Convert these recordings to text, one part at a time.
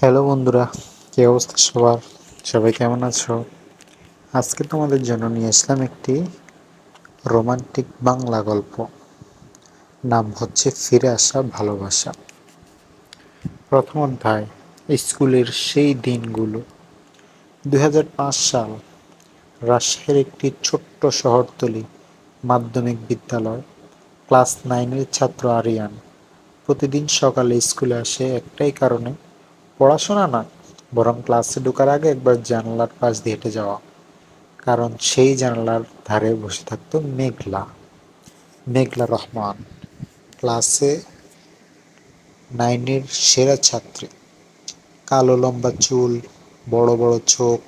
Hello বন্ধুরা, কী অবস্থা সবার? সবাই কেমন আছো? আজকে তোমাদের জন্য নিয়ে আসলাম একটি রোমান্টিক বাংলা গল্প। নাম হচ্ছে ফিরে আসা ভালোবাসা। প্রথম অধ্যায়, স্কুলের সেই দিনগুলো। 2005 সাল, রাজশাহীর একটি ছোট্ট শহরতলি মাধ্যমিক বিদ্যালয়। ক্লাস 9-এর ছাত্র আরিয়ান প্রতিদিন সকালে স্কুলে আসে একটাই কারণে, পড়াশোনা না, বরং ক্লাসে ঢোকার আগে একবার জানালার পাশ দিয়ে হেঁটে যাওয়া। কারণ সেই জানালার ধারে বসে থাকতো মেঘলা। মেঘলা রহমান, ক্লাসে 9-এর সেরা ছাত্রী। কালো লম্বা চুল, বড় বড় চোখ,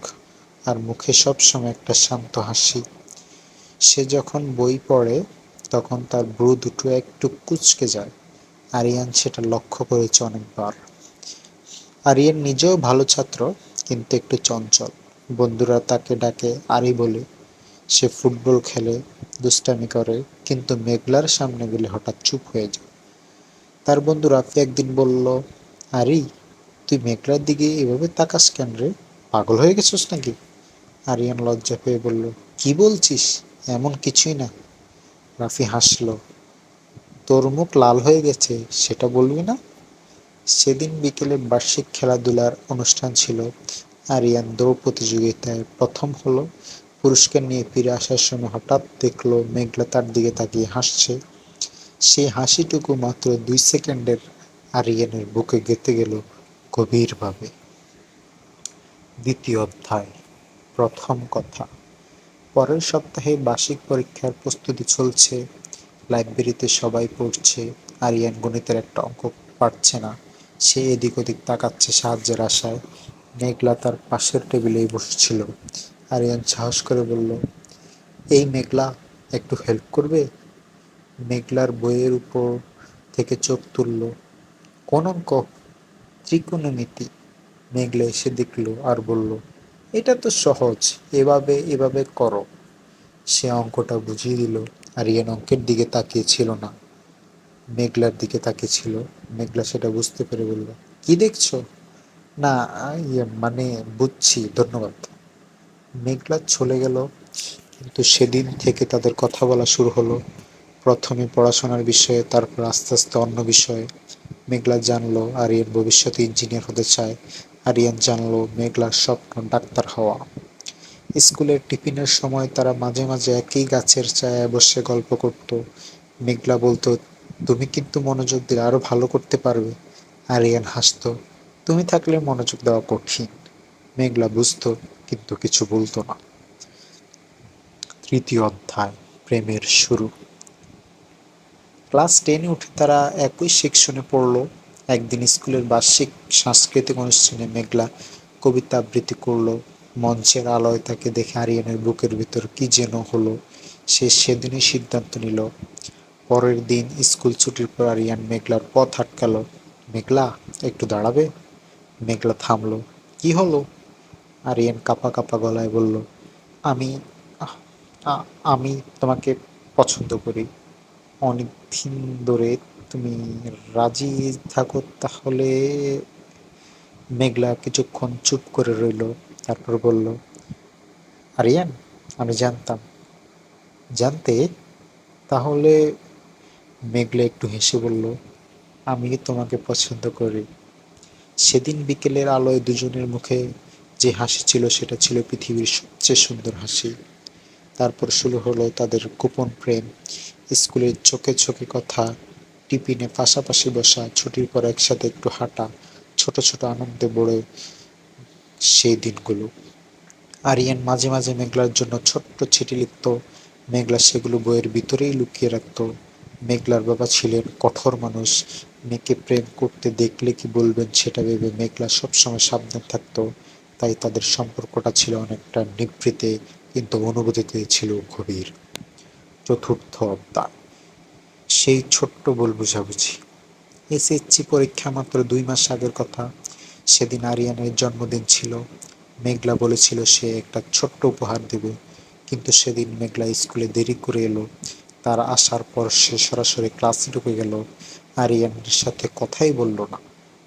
আর মুখে সবসময় একটা শান্ত হাসি। সে যখন বই পড়ে তখন তার ভ্রু দুটো একটু কুঁচকে যায়। আরিয়ান সেটা লক্ষ্য করেছে অনেকবার। আরিয়ান নিজেও ভালো ছাত্র, কিন্তু একটু চঞ্চল। বন্ধুরা তাকে ডাকে আরি বলে। সে ফুটবল খেলে, দুষ্টামি করে, কিন্তু মেঘলার সামনে গেলে হঠাৎ চুপ হয়ে যায়। তার বন্ধু রাফি একদিন বলল, আরি, তুই মেঘলার দিকে এভাবে তাকাস কেন রে? পাগল হয়ে গেছিস নাকি? আরিয়ান লজ্জা পেয়ে বলল, কি বলছিস? এমন কিছুই না। রাফি হাসল, তোর মুখ লাল হয়ে গেছে, সেটা বলবি না? সেদিন বিকেলে বার্ষিক খেলাধুলার অনুষ্ঠান ছিল। আরিয়ান দৌড় প্রতিযোগিতায় প্রথম হলো। পুরস্কার নিয়ে ফিরে আসার সময় হঠাৎ দেখলো মেঘলা তার দিকে তাকিয়ে হাসছে। সেই হাসিটুকু মাত্র 2 সেকেন্ডের আরিয়ানের বুকে গেঁথে গেল গভীরভাবে। দ্বিতীয় অধ্যায়, প্রথম কথা। পরের সপ্তাহে বার্ষিক পরীক্ষার প্রস্তুতি চলছে। লাইব্রেরিতে সবাই পড়ছে। আরিয়ান গণিতের একটা অঙ্ক পারছে না। সে এদিক ওদিক তাকাচ্ছে সাহায্যের আশায়। মেঘলা তার পাশের টেবিলেই বসেছিল। আরিয়ান সাহস করে বলল, এই মেঘলা, একটু হেল্প করবে? মেঘলার বইয়ের উপর থেকে চোখ তুলল। কোন অঙ্ক? ত্রিকোণমিতি। মেঘলা এসে দেখল আর বলল, এটা তো সহজ, এভাবে এভাবে করো। সে অঙ্কটা বুঝিয়ে দিল। আরিয়ান অঙ্কের দিকে তাকিয়ে ছিল না, মেঘলার দিকে তাকিয়ে ছিল। মেঘলা সেটা বুঝতে পেরে বলল, কি দেখছো? না, মানে বুঝছি, ধন্যবাদ। মেঘলা চলে গেল। কিন্তু সেদিন থেকে তাদের কথা বলা শুরু হলো। প্রথমে পড়াশোনার বিষয়ে, তারপর আস্তে আস্তে অন্য বিষয়ে। মেঘলা জানলো আরিয়ান ভবিষ্যতে ইঞ্জিনিয়ার হতে চায়। আরিয়ান জানলো মেঘলার স্বপ্ন ডাক্তার হওয়া। স্কুলের টিফিনের সময় তারা মাঝে মাঝে একই গাছের ছায়ায় বসে গল্প করত। মেঘলা বলতো, তুমি কিন্তু মনোযোগ দিলে আরো ভালো করতে পারবে। আরিয়ান হাসতো, তুমি থাকলে মনোযোগ দেওয়া কঠিন। মেঘলা বুঝতো, কিন্তু কিছু বলতো না। তৃতীয় অধ্যায়, প্রেমের শুরু। ক্লাস 10-এ উঠে তারা একই সেকশনে পড়ল। একদিন স্কুলের বার্ষিক সাংস্কৃতিক অনুষ্ঠানে মেঘলা কবিতা আবৃত্তি করলো। মঞ্চের আলোয় তাকে দেখে আরিয়ানের বুকের ভিতর কি যেন হলো। সে সেদিনই সিদ্ধান্ত নিল। পরের দিন স্কুল ছুটির পর আরিয়ান মেঘলার পথ আটকালো। মেঘলা, একটু দাঁড়াবে? মেঘলা থামলো। কি হলো? আরিয়ান কাঁপা কাঁপা গলায় বলল, আমি আহ, আমি তোমাকে পছন্দ করি অনেক দিন ধরে। তুমি রাজি থাকো তাহলে? মেঘলা কিছুক্ষণ চুপ করে রইল, তারপর বলল, আরিয়ান, আমি জানতাম। জানতে? তাহলে? মেঘলা একটু হেসে বলল, আমি তোমাকে পছন্দ করি। সেদিন বিকেলের আলোয় দুজনের মুখে যে হাসি ছিল সেটা ছিল পৃথিবীর সবচেয়ে সুন্দর হাসি। তারপর শুরু হলো তাদের গোপন প্রেম। স্কুলের চোখে চোখে কথা, টিফিনে পাশাপাশি বসা, ছুটির পর একসাথে একটু হাঁটা, ছোট ছোট আনন্দে বড়ে সেই দিনগুলো। আরিয়ান মাঝে মাঝে মেঘলার জন্য ছোট্ট চিঠি লিখত। মেঘলা সেগুলো বইয়ের ভিতরেই লুকিয়ে রাখত। মেঘলার বাবা ছিলেন কঠোর মানুষ। মেয়েকে প্রেম করতে দেখলে কি বলবেন সেটা ভেবে মেঘলা সবসময় সাবধান থাকত। তাই তাদের সম্পর্কটা ছিল অনেকটা নিভৃতে, কিন্তু অনুভূতিতে ছিল গভীর। চতুর্থ অধ্যায়, সেই ছোট্ট ভুল বুঝাবুঝি। এসএসসি পরীক্ষা মাত্র 2 মাস আগের কথা। সেদিন আরিয়ানের জন্মদিন ছিল। মেঘলা বলেছিল সে একটা ছোট্ট উপহার দেবে, কিন্তু সেদিন মেঘলা স্কুলে দেরি করে এলো। তার আসার পর সে সরাসরি ক্লাসে ঢুকে গেল। আরিয়ানের সাথে কথাই বলল না।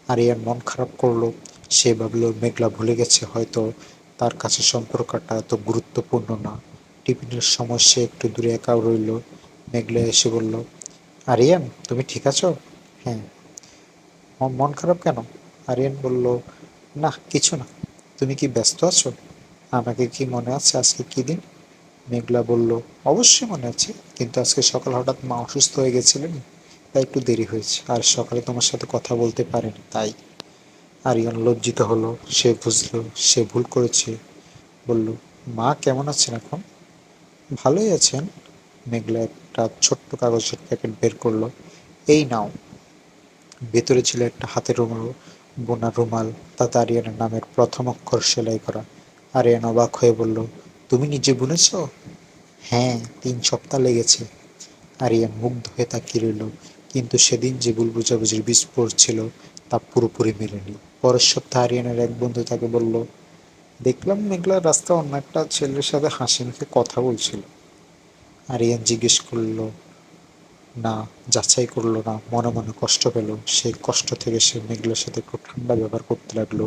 আরিয়ান মন খারাপ করলো। সে ভাবল মেঘলা ভুলে গেছে, হয়তো তার কাছে সম্পর্কটা এত গুরুত্বপূর্ণ না। টিফিনের সময় সে একটু দূরে একা রইল। মেঘলা এসে বলল, আরিয়ান, তুমি ঠিক আছো? হ্যাঁ। মন খারাপ কেন? আরিয়ান বলল, না কিছু না। তুমি কি ব্যস্ত আছো? আমাকে কি মনে আছে আজকে কি দিন? মেঘলা বলল, অবশ্যই মনে আছে, কিন্তু আজকে সকাল হঠাৎ মা অসুস্থ হয়ে গেছিলেন, তাই একটু দেরি হয়েছে, আর সকালে তোমার সাথে কথা বলতে পারিনি তাই। আরিয়ান লজ্জিত হলো, সে বুঝলো সে ভুল করেছে। বলল, মা কেমন আছেন এখন? ভালোই আছেন। মেঘলা একটা ছোট্ট কাগজের প্যাকেট বের করলো। এই নাও। ভেতরে ছিল একটা হাতের রুমাল, বোনা রুমাল, তাতে আরিয়ানের নামের প্রথম অক্ষর সেলাই করা। আরিয়ান অবাক হয়ে বলল, তুমি নিজে বুনেছ? হ্যাঁ, 3 সপ্তাহ লেগেছে। আরিয়ান মুগ্ধ হয়ে তাকিয়ে রইল, কিন্তু সেদিন যে ভুল বোঝাবুঝির বীজ পড়ছিল তা পুরোপুরি মেলেনি। পরের সপ্তাহে আরিয়ানের এক বন্ধু তাকে বলল, দেখলাম মেঘলা রাস্তায় অন্য একটা ছেলের সাথে হাসি মুখে কথা বলছিল। আরিয়ান জিজ্ঞেস করলো না, যাচাই করলো না, মনে মনে কষ্ট পেল। সেই কষ্ট থেকে সে মেঘলার সাথে একটু ঠান্ডা ব্যবহার করতে লাগলো।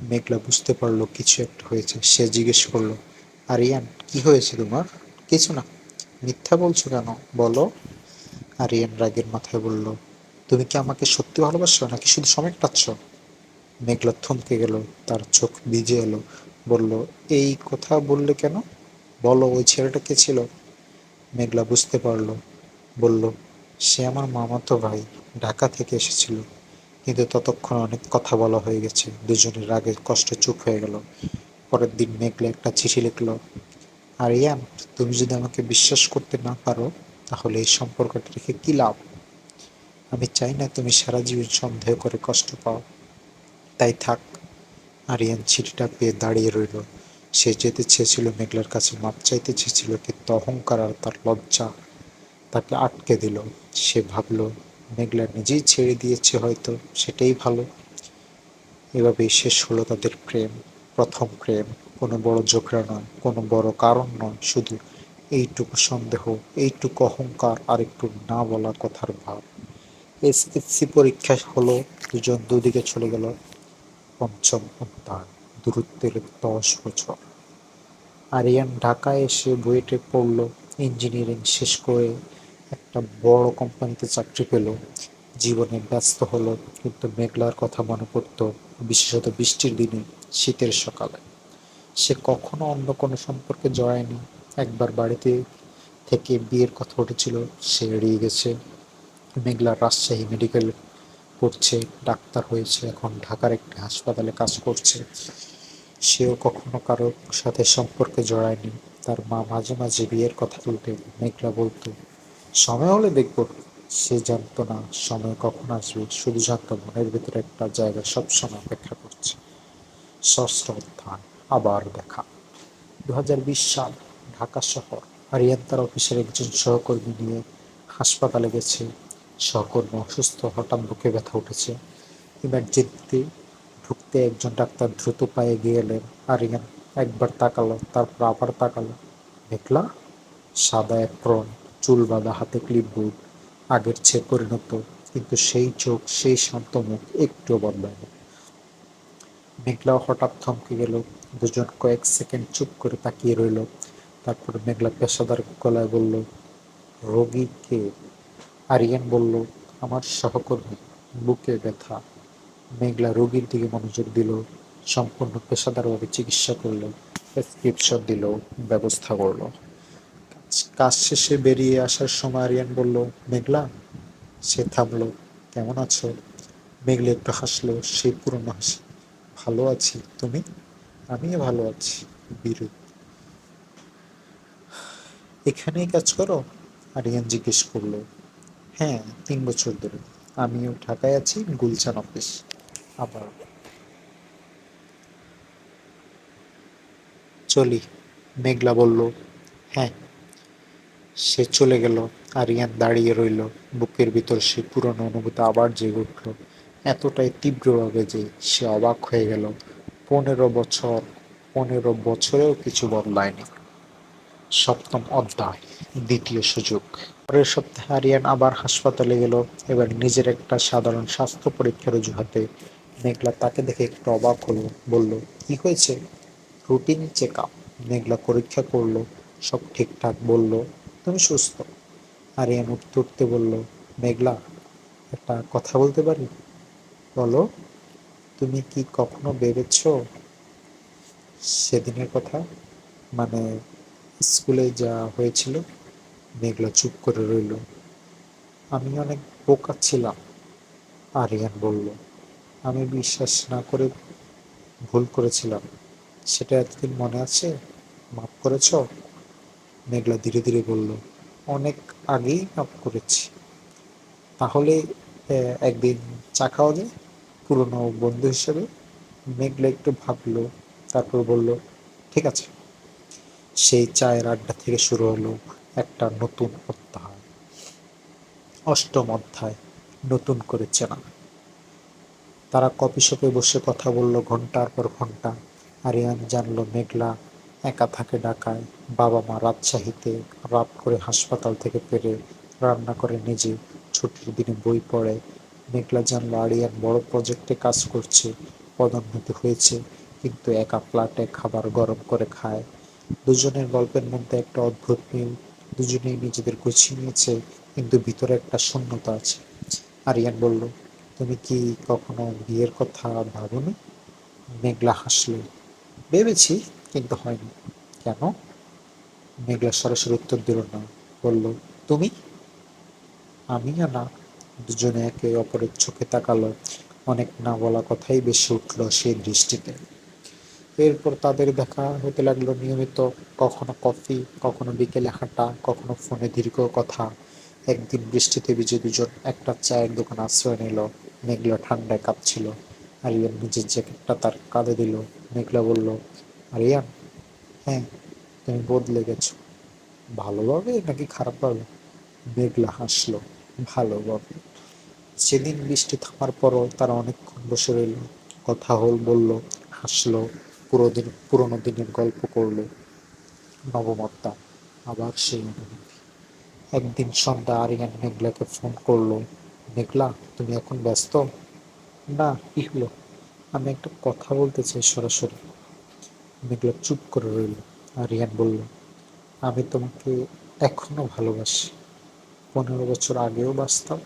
মেঘলা বুঝতে পারলো কিছু একটা হয়েছে। সে জিজ্ঞেস করলো, আরিয়ান, কি হয়েছে তোমার? কিছু না। মিথ্যা বলছো কেন, বলো। আরিয়ান রাগের মাথায় বলল, তুমি কি আমাকে সত্যি ভালোবাসো নাকি শুধু সময় কাটাচ্ছ? মেঘলা থমকে গেল, তার চোখ ভিজে এলো। বলল, এই কথা বললে কেন? বলো, ওই ছেলেটা কে ছিল? মেঘলা বুঝতে পারলো, বলল, সে আমার মামাতো ভাই, ঢাকা থেকে এসেছিল। কিন্তু ততক্ষণ অনেক কথা বলা হয়ে গেছে, দুজনের রাগে কষ্ট চুপ হয়ে গেল। পরের দিন মেঘলা একটা চিঠি লিখল, আরিয়ান, তুমি যদি আমাকে বিশ্বাস করতে না পারো, তাহলে এই সম্পর্কটা রেখে কি লাভ? আমি চাই না তুমি সারা জীবন সন্দেহ করে কষ্ট পাও, তাই থাক। আরিয়ান চিঠিটা পেয়ে দাঁড়িয়ে রইল। সে যেতে চেয়েছিল মেঘলার কাছে, মাপ চাইতে চেয়েছিল, কিন্তু অহংকার আর তার লজ্জা তাকে আটকে দিল। সে ভাবল, মেঘলা নিজেই ছেড়ে দিয়েছে হয়তো, সেটাই ভালো। এভাবেই শেষ হলো তাদের প্রেম, প্রথম প্রেম। কোনো বড় ঝগড়া নয়, কোনো বড় কারণ নয়, শুধু এইটুকু সন্দেহ, এইটুকু অহংকার, আর একটু না বলা কথার ভাব। এসএসসি পরীক্ষা হলো, দুজন দুদিকে চলে গেল। পঞ্চম অধ্যায়, দূরত্বের 10 বছর। আরিয়ান ঢাকায় এসে বুয়েটে পড়ল, ইঞ্জিনিয়ারিং শেষ করে একটা বড় কোম্পানিতে চাকরি পেল। জীবনে ব্যস্ত হলো, কিন্তু মেঘলার কথা মনে পড়ত, বিশেষত বৃষ্টির দিনে, শীতের সকালে। সে কখনো অন্য কোনো সম্পর্কে জড়ায়নি। একবার বাড়িতে থেকে বিয়ের কথা উঠেছিল, সে এড়িয়ে গেছে। মেঘলা রাজশাহী মেডিকেল পড়ছে, ডাক্তার হয়েছে, এখন ঢাকার একটি হাসপাতালে কাজ করছে। সেও কখনো কারো সাথে সম্পর্কে জড়ায়নি। তার মা মাঝে মাঝে বিয়ের কথা তুলতেন, মেঘলা বলতো, সময় হলে দেখব। সে জানতো না সময় কখন আসবে, শুধু জানতো মনের ভেতরে একটা জায়গা সবসময় অপেক্ষা করছে। ষষ্ঠ অধ্যায়, আবার দেখা। 2020 সাল, ঢাকা শহর। আরিয়ান তার অফিসের একজন সহকর্মী নিয়ে হাসপাতালে গেছে। সহকর্মী অসুস্থ, হঠাৎ বুকে ব্যথা উঠেছে। ইমার্জেন্সিতে ঢুকতে একজন ডাক্তার দ্রুত পায়ে এগিয়ে এলেন। আরিয়ান একবার তাকালো, তারপর আবার তাকালো। দেখলা, সাদা অ্যাপ্রন, চুল বাঁধা, হাতে ক্লিপবোর্ড, আগের চেয়ে পরিণত, কিন্তু সেই চোখ, সেই শান্ত মুখ একটুও বদলায়নি। মেঘলাও হঠাৎ থমকে গেল। দুজন কয়েক সেকেন্ড চুপ করে তাকিয়ে রইল। তারপর মেঘলা পেশাদার গলায় বলল, রোগী কে? আরিয়ান বলল, আমার সহকর্মী, বুকে ব্যথা। মেঘলা রোগীর দিকে মনোযোগ দিল, সম্পূর্ণ পেশাদারভাবে চিকিৎসা করল, প্রেসক্রিপশন দিল, ব্যবস্থা করল। কাজ শেষে বেরিয়ে আসার সময় আরিয়ান বলল, মেঘলা। সে থামলো। কেমন আছো? মেঘলা একটু হাসলো, সেই পুরনো হাসি। ভালো আছি, তুমি? আমিও ভালো আছি। বীরু, এখানেই কাজ করো? আরিয়ান জিজ্ঞেস করলো। হ্যাঁ, 3 বছর ধরে। আমিও ঢাকায় আছি, গুলশান অফিস। আবার চলি, মেঘলা বলল। হ্যাঁ। সে চলে গেল। আরিয়ান দাঁড়িয়ে রইল, বুকের ভিতর সেই পুরনো অনুভূতি আবার জেগে উঠল, এতটাই তীব্রভাবে যে সে অবাক হয়ে গেল। 15 বছর, 15 বছরেও কিছু বদলায়নি। সপ্তম অধ্যায়, দ্বিতীয় সুযোগ। পরের সপ্তাহে আরিয়ান আবার হাসপাতালে গেল, এবার নিজের একটা সাধারণ স্বাস্থ্য পরীক্ষার অজুহাতে। মেঘলা তাকে দেখে একটু অবাক হলো, বলল, কি হয়েছে? Routine check up. মেঘলা পরীক্ষা করলো, সব ঠিকঠাক বলল, তুমি সুস্থ। আরিয়ান উঠতে উঠতে বলল, মেঘলা, একটা কথা বলতে পারি? বলো। তুমি কি কখনো ভেবেছো সেদিনের কথা, মানে স্কুলে যা হয়েছিল? মেঘলা চুপ করে রইল। আমি অনেক বোকা ছিলাম, আরিয়ান বলল। আমি বিশ্বাস না করে ভুল করেছিলাম। সেটা এতদিন মনে আছে? মাফ করেছ? মেঘলা ধীরে ধীরে বলল, অনেক আগেই মাফ করেছি। তাহলে একদিন চা খাওয়া যায়, পুরনো বন্ধু হিসেবে। মেঘলা একটু ভাবলো, তারপর বলল, ঠিক আছে। সেই চায়ের আড্ডা থেকে শুরু হলো একটা নতুন অধ্যায়। অষ্টম অধ্যায়, নতুন করে চেনা। তারা কফি শপে বসে কথা বলল ঘন্টার পর ঘন্টা। আরিয়ান জানলো মেঘলা একা থাকে ঢাকায়, বাবা মা রাজশাহীতে, রাত করে হাসপাতাল থেকে ফেরে, রান্না করে নিজে, ছুটির দিনে বই পড়ে। মেঘলা জানলো আরিয়ান বড় প্রজেক্টে কাজ করছে, পদোন্নতি হয়েছে, কিন্তু একা ফ্ল্যাটে খাবার গরম করে খায়। দুজনের গল্পের মধ্যে একটা অদ্ভুত মিল। দুজনেই নিজেদের গুছিয়ে নিয়েছে, কিন্তু ভিতরে একটা শূন্যতা আছে। আরিয়ান বলল, তুমি কি কখনো বিয়ের কথা ভাবোনি? মেঘলা হাসল, ভেবেছি, কিন্তু হয়নি। কেন? মেঘলা সরাসরি উত্তর দিল না, বলল, তুমি? আমিও না। দুজনে একে অপরের চোখে তাকালো। অনেক না বলা কথাই বেশি উঠল সেই দৃষ্টিতে। এরপর তাদের দেখা হতে লাগলো নিয়মিত, কখনো কফি, কখনো বিকেলে হাঁটা, কখনো ফোনে দীর্ঘ কথা। একদিন বৃষ্টিতে ভিজে দুজন একটা চায়ের দোকান আশ্রয় নিল। মেঘলা ঠান্ডায় কাঁপছিল। আরিয়ান নিজের জ্যাকেটটা তার কাঁধে দিল। মেঘলা বলল, আরিয়ান, হ্যাঁ, তুমি বদলে গেছো। ভালোভাবে নাকি খারাপভাবে? মেঘলা হাসলো, ভালোভাবে। সেদিন বৃষ্টি থামার পরও তারা অনেকক্ষণ বসে রইল, কথা বলল, হাসলো, পুরোনো দিনের গল্প করলো। নবমত্তা, আবার সেই অনুভূতি। একদিন সন্ধ্যা আরিয়ান মেঘলাকে ফোন করলো, মেঘলা, তুমি এখন ব্যস্ত? না, কি হলো? আমি একটা কথা বলতে চাই সরাসরি। মেঘলা চুপ করে রইল। আরিয়ান বলল, আমি তোমাকে এখনো ভালোবাসি। 15 বছর আগেও বাসতাম,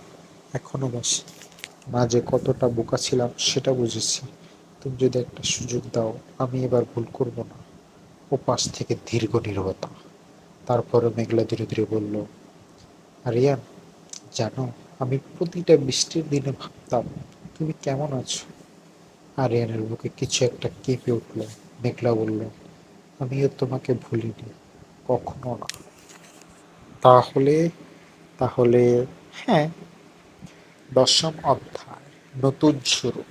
এখনো বাসি। মাঝে কতটা বোকা ছিলাম সেটা বুঝেছি। তুমি যদি একটা সুযোগ দাও, আমি এবার ভুল করব না। ওপাশ থেকে দীর্ঘ নীরবতা। তারপরে মেঘলা ধীরে ধীরে বলল, আরিয়ান, জানো, আমি প্রতিটা বৃষ্টির দিনে ভাবতাম তুমি কেমন আছো। আরিয়ানের বুকে কিছু একটা কেঁপে উঠল। মেঘলা বলল, আমিও তোমাকে ভুলিনি, কখনো না। তাহলে তাহলে হ্যাঁ। দশম অধ্যায়, নতুন শুরু।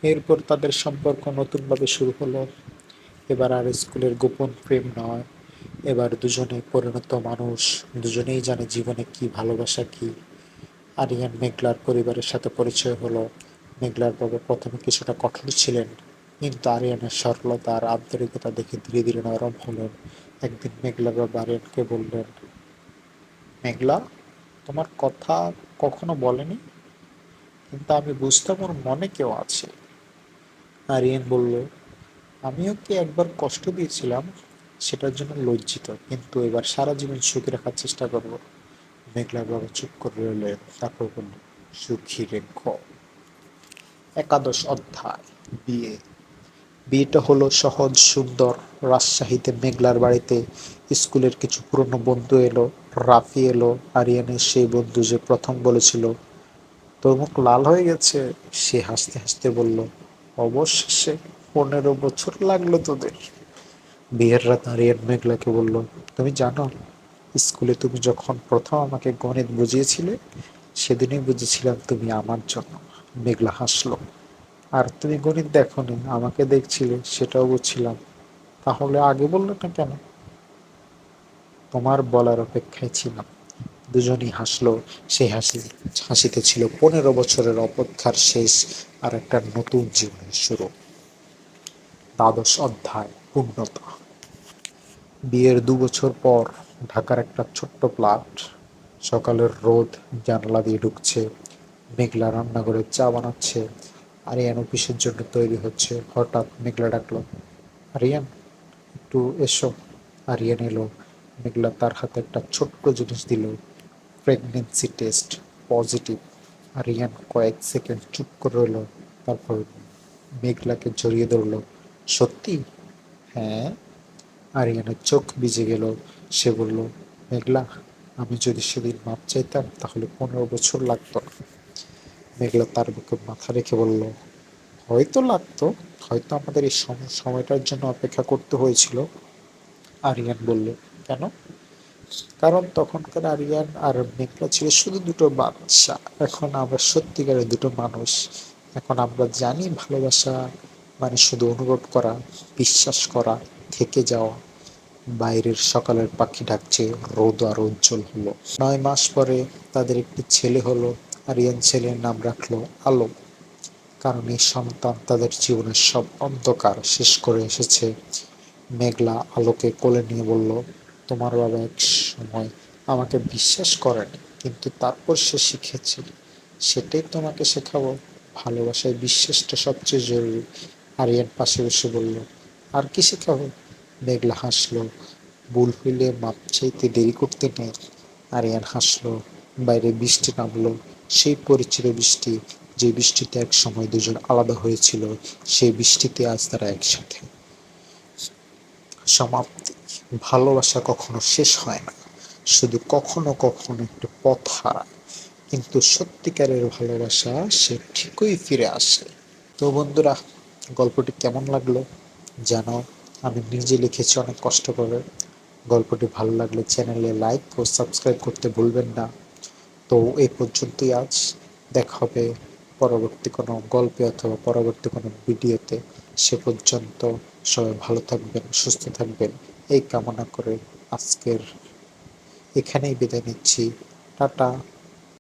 এরপর তাদের সম্পর্ক নতুনভাবে শুরু হলো। এবার আর স্কুলের গোপন প্রেম নয়, এবার দুজনেই পরিণত মানুষ। দুজনেই জানে জীবনে কি, ভালোবাসা কি। আরিয়ান মেঘলার পরিবারের সাথে পরিচয় হলো। মেঘলার বাবা প্রথমে কিছুটা কঠোর ছিলেন, কিন্তু আরিয়ানের সরলতা আর আন্তরিকতা দেখে ধীরে ধীরে নরম হলেন। একদিন মেঘলার বাবা আরিয়ানকে বললেন, মেঘলা, তোমার কথা কখনো বলেনি, কিন্তু আমি বুঝতাম ওর মনে কেউ আছে। আরিয়ান বলল, আমিও কি একবার কষ্ট দিয়েছিলাম, সেটার জন্য লজ্জিত, কিন্তু এবার সারা জীবন সুখী রাখার চেষ্টা করব। মেঘলার বাবা চুপ করে রইলেন, তারপর বলল, সুখী রেখো। একাদশ অধ্যায়, বিয়ে। বিয়েটা হলো সহজ সুন্দর। রাজশাহীতে মেঘলার বাড়িতে। স্কুলের কিছু পুরনো বন্ধু এলো। রাফি এলো, আরিয়ানের সেই বন্ধু যে প্রথম বলেছিল, তোর মুখ লাল হয়ে গেছে। সে হাসতে হাসতে বলল, অবশেষে 15 বছর লাগলো তোদের। বিয়ের রাত আরিয়ান মেঘলাকে বলল, তুমি জানো, স্কুলে তুমি যখন প্রথম আমাকে গণিত বুঝিয়েছিলে, সেদিনই বুঝেছিলাম তুমি আমার জন্য। মেঘলা হাসলো, আর তুমি গণিত দেখোনি, আমাকে দেখছিলে, সেটাও বুঝছিলাম। তাহলে আগে বললে না কেন? তোমার বলার অপেক্ষায় ছিলাম। দুজনই হাসলো। সেই হাসিতে ছিল 15 বছরের অপেক্ষার শেষ, আর একটা নতুন জীবনের শুরু। দ্বাদশ অধ্যায়, পূর্ণতা। বিয়ের 2 বছর পর ঢাকার একটা ছোট্ট ফ্ল্যাট। সকালের রোদ জানলা দিয়ে ঢুকছে। মেঘলা রান্নাঘরে চা বানাচ্ছে, আরিয়ান অফিসের জন্য তৈরি হচ্ছে। হঠাৎ মেঘলা ডাকলো, আরিয়ান একটু এসো। আরিয়ান এলো। মেঘলা তার হাতে একটা ছোট্ট জিনিস দিল, প্রেগনেন্সি টেস্ট পজিটিভ। আরিয়ান কয়েক সেকেন্ড চুপ করে রইল, তারপর মেঘলাকে জড়িয়ে ধরল। সত্যি? হ্যাঁ। আরিয়ানের চোখ ভিজে গেল। সে বলল, মেঘলা, আমি যদি সেদিন মাপ চাইতাম তাহলে 15 বছর লাগতো না। মেঘলা তার বুকে মাথা রেখে বলল, হয়তো লাগতো, হয়তো আমাদের এই সময়টার জন্য অপেক্ষা করতে হয়েছিল। আরিয়ান বলল, কেন? কারণ তখনকার আরিয়ান আর মেঘলা ছিল শুধু দুটো বাচ্চা, এখন আমরা সত্যিকারের দুটো মানুষ। এখন আমরা জানি ভালোবাসা মানে শুধু অনুভব করা, বিশ্বাস করা, থেকে যাওয়া। বাইরের সকালের পাখি ডাকছে, রোদ আর উজ্জ্বল হলো। 9 মাস পরে তাদের একটি ছেলে হলো। আরিয়ান ছেলের নাম রাখলো আলো, কারণ এই সন্তান তাদের জীবনের সব অন্ধকার শেষ করে এসেছে। মেঘলা আলোকে কোলে নিয়ে বলল, তোমার বাবা এক সময় আমাকে বিশ্বাস করেনি, কিন্তু তারপর সে শিখেছে। সেটাই তোমাকে শেখাবো, ভালোবাসায় বিশ্বাসটা সবচেয়ে জরুরি। আরিয়ান পাশে বসে বলল, আর কি শেখাবো? মেঘলা হাসলো, ভুল হইলে মাপ চাইতে দেরি করতে নেই। আরিয়ান হাসলো। বাইরে বৃষ্টি নামলো, সেই পরিচিত বৃষ্টি, যে বৃষ্টিতে এক সময় দুজন আলাদা হয়েছিল, সেই বৃষ্টিতে আজ তারা একসাথে। সমাপ্তি। ভালোবাসা কখনো শেষ হয় না, শুধু কখনো কখনো একটু পথ হারায়, কিন্তু সত্যিকারের ভালোবাসা সে ঠিকই ফিরে আসে। তো বন্ধুরা, গল্পটি কেমন লাগলো জানো। আমি নিজে লিখেছি অনেক কষ্ট করে। গল্পটি ভালো লাগলে চ্যানেলে লাইক ও সাবস্ক্রাইব করতে ভুলবেন না। তো এই পর্যন্তই আজ। দেখা হবে পরবর্তী কোনো গল্পে অথবা পরবর্তী কোনো ভিডিওতে। সে পর্যন্ত সবাই ভালো থাকবেন, সুস্থ থাকবেন, এই কামনা করে আজকের এখানেই বিদায় নিচ্ছি। টাটা।